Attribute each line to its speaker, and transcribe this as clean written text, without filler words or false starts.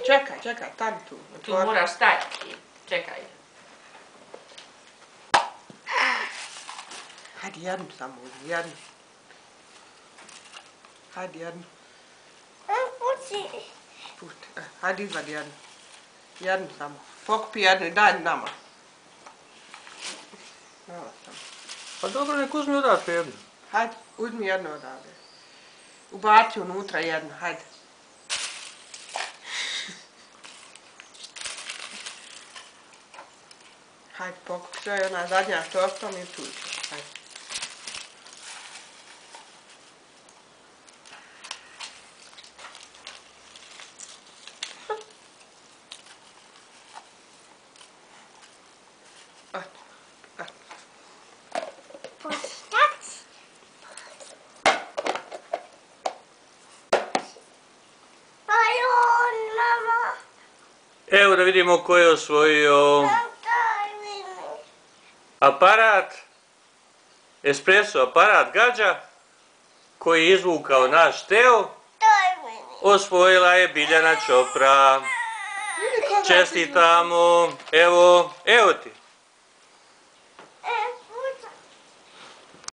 Speaker 1: Čekaj, stani tu.
Speaker 2: Tu moraš stajati. Čekaj.
Speaker 1: Hajde jednu samo uzmi, jednu. Hajde jednu. Pusti. Hajde izvadi jednu. Jednu samo. Pokupi jednu i daj nama. Malo samo.
Speaker 3: Pa dobro, nek uzmi odatle jednu.
Speaker 1: Hajde, uzmi jednu odavde. Ubaci unutra jednu, hajde. Hajde, pokupi sve, ona zadnja što ostane i tu će. Hajde.
Speaker 3: Evo da vidimo ko je osvojio aparat, espresso aparat Gađa, koji je izvukao naš Teo. Osvojila je Biljana Čopra. Čestitamo, evo ti.